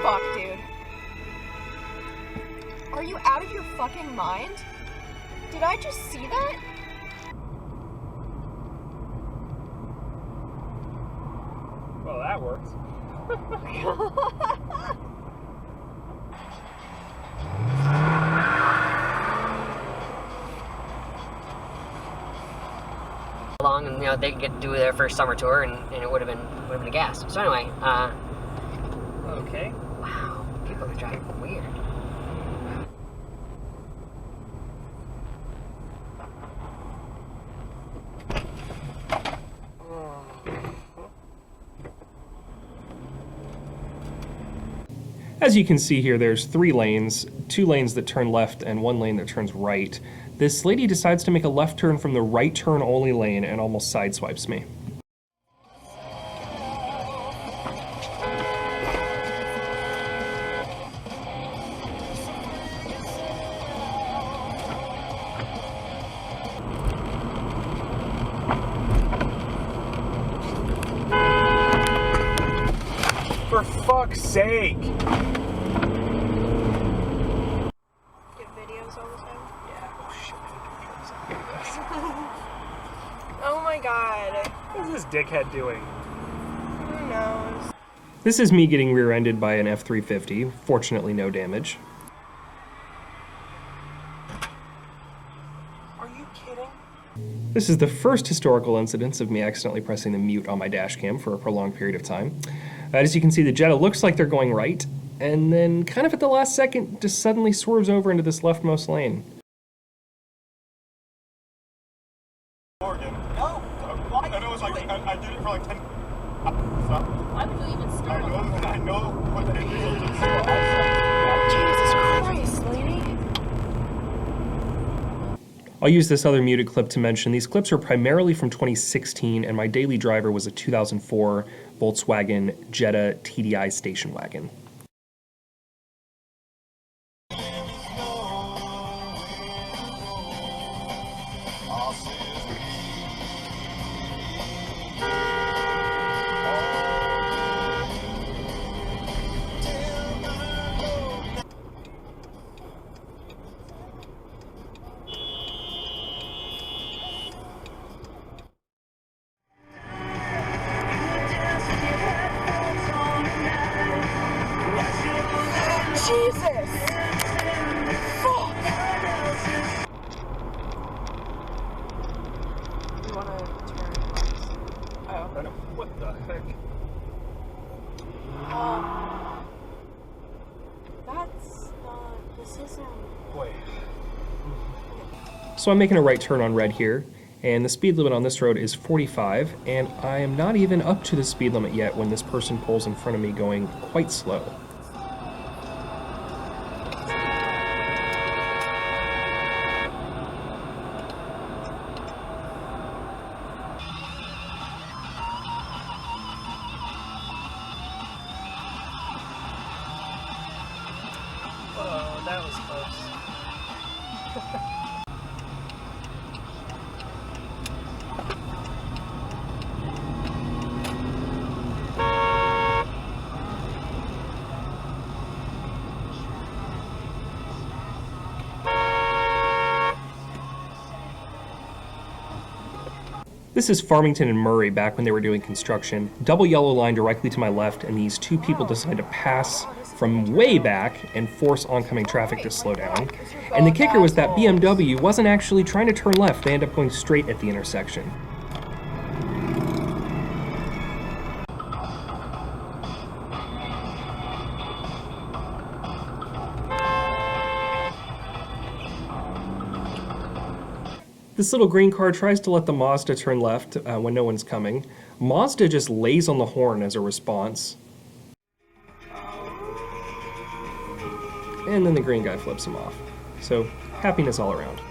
fuck, dude? Are you out of your fucking mind? Did I just see that? Well, that worked. Along, and they could get to do their first summer tour, and it would have been a gas. So anyway, okay. wow, people are driving weird. As you can see here, there's 3 lanes, 2 lanes that turn left and 1 lane that turns right. This lady decides to make a left turn from the right turn only lane and almost sideswipes me. For fuck's sake! Get videos all the time? Yeah, oh shit, I need to turn something like this. Oh my god. What is this dickhead doing? Who knows? This is me getting rear-ended by an F-350, fortunately no damage. Are you kidding? This is the first historical incidence of me accidentally pressing the mute on my dash cam for a prolonged period of time. As you can see, the Jetta looks like they're going right, and then kind of at the last second just suddenly swerves over into this leftmost lane. Morgan. No! Why? And it was like, I did it for like 10... Stop. Why would you even start? I know what the initials Jesus Christ, lady. I'll use this other muted clip to mention these clips are primarily from 2016, and my daily driver was a 2004 Volkswagen Jetta TDI station wagon. Jesus! Fuck! You wanna turn left? Oh. What the heck? That's not... This isn't... Wait. So I'm making a right turn on red here, and the speed limit on this road is 45, and I am not even up to the speed limit yet when this person pulls in front of me going quite slow. Oh, that was close. This is Farmington and Murray back when they were doing construction. Double yellow line directly to my left, and these 2 people decide to pass from way back and force oncoming traffic to slow down. And the kicker was that BMW wasn't actually trying to turn left, they end up going straight at the intersection. This little green car tries to let the Mazda turn left when no one's coming. Mazda just lays on the horn as a response. And then the green guy flips him off. So, happiness all around.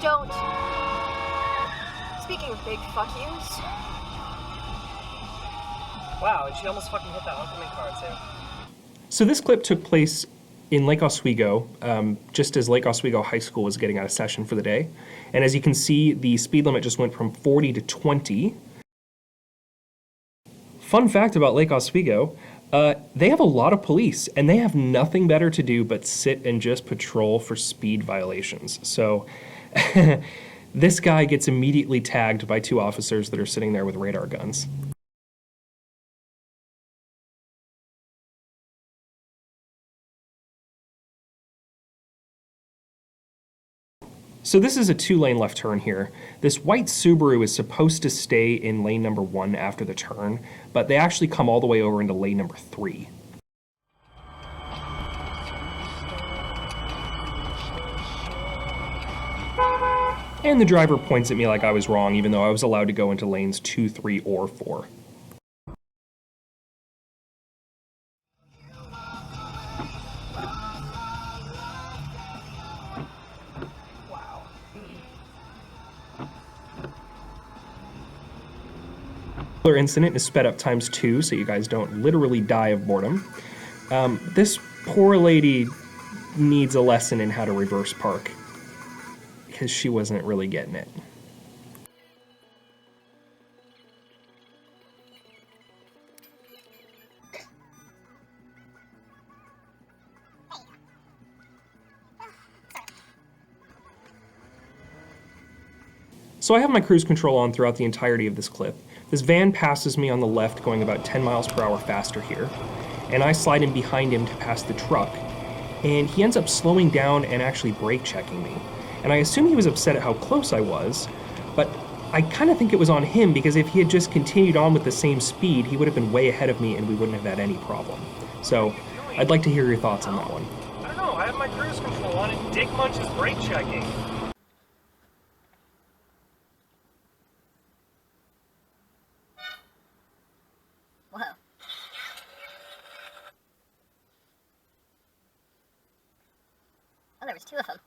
don't. Speaking of big fuck yous. Wow, and she almost fucking hit that oncoming car too. So this clip took place in Lake Oswego, just as Lake Oswego High School was getting out of session for the day. And as you can see, the speed limit just went from 40 to 20. Fun fact about Lake Oswego, they have a lot of police, and they have nothing better to do but sit and just patrol for speed violations. So this guy gets immediately tagged by 2 officers that are sitting there with radar guns. So this is a 2-lane left turn here. This white Subaru is supposed to stay in lane number 1 after the turn, but they actually come all the way over into lane number 3. And the driver points at me like I was wrong, even though I was allowed to go into lanes 2, 3, or 4. Incident is sped up times 2, so you guys don't literally die of boredom. This poor lady needs a lesson in how to reverse park, because she wasn't really getting it. So I have my cruise control on throughout the entirety of this clip. This van passes me on the left going about 10 miles per hour faster here, and I slide in behind him to pass the truck, and he ends up slowing down and actually brake checking me. And I assume he was upset at how close I was, but I kind of think it was on him, because if he had just continued on with the same speed, he would have been way ahead of me and we wouldn't have had any problem. So I'd like to hear your thoughts on that one. I don't know, I have my cruise control on and Dick Munch is brake checking. Whoa. Oh, there was 2 of them.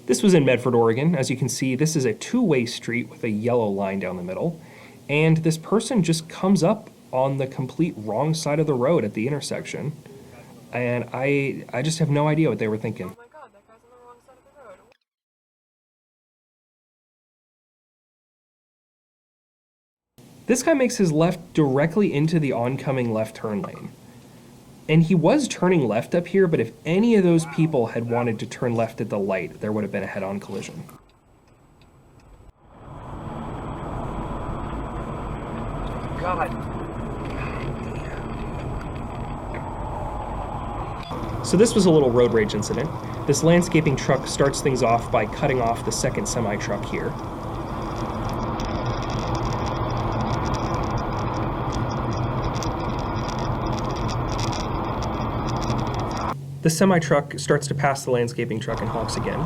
This was in Medford, Oregon. As you can see, this is a 2-way street with a yellow line down the middle, and this person just comes up on the complete wrong side of the road at the intersection, and I just have no idea what they were thinking. Oh my god, that guy's on the wrong side of the road. This guy makes his left directly into the oncoming left turn lane. And he was turning left up here, but if any of those people had wanted to turn left at the light, there would have been a head-on collision. God. So this was a little road rage incident. This landscaping truck starts things off by cutting off the second semi-truck here. The semi-truck starts to pass the landscaping truck and honks again.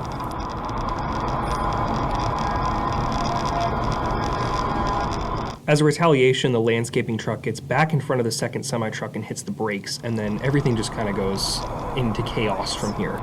As a retaliation, the landscaping truck gets back in front of the second semi-truck and hits the brakes, and then everything just kind of goes into chaos from here.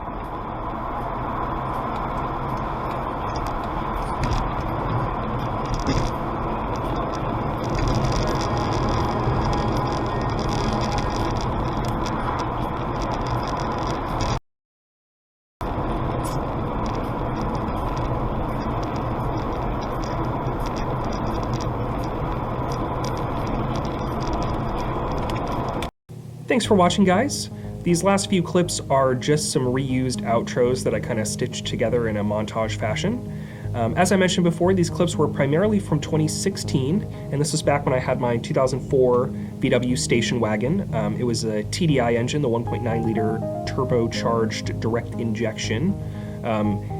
Thanks for watching, guys. These last few clips are just some reused outros that I kind of stitched together in a montage fashion. As I mentioned before, these clips were primarily from 2016, and this was back when I had my 2004 VW station wagon. It was a TDI engine, the 1.9 liter turbocharged direct injection.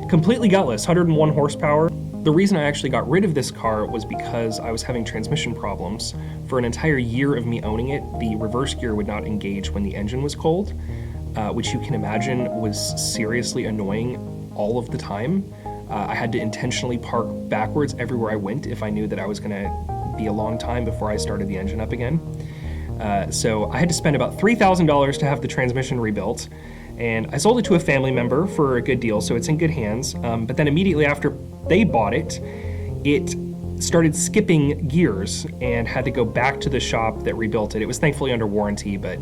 Completely gutless, 101 horsepower. The reason I actually got rid of this car was because I was having transmission problems. For an entire year of me owning it, the reverse gear would not engage when the engine was cold, which you can imagine was seriously annoying all of the time. I had to intentionally park backwards everywhere I went if I knew that I was going to be a long time before I started the engine up again. So I had to spend about $3,000 to have the transmission rebuilt, And I sold it to a family member for a good deal, so it's in good hands. But then immediately after they bought it, it started skipping gears and had to go back to the shop that rebuilt it. It was thankfully under warranty, but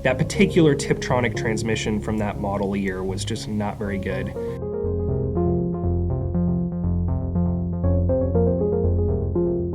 that particular Tiptronic transmission from that model year was just not very good.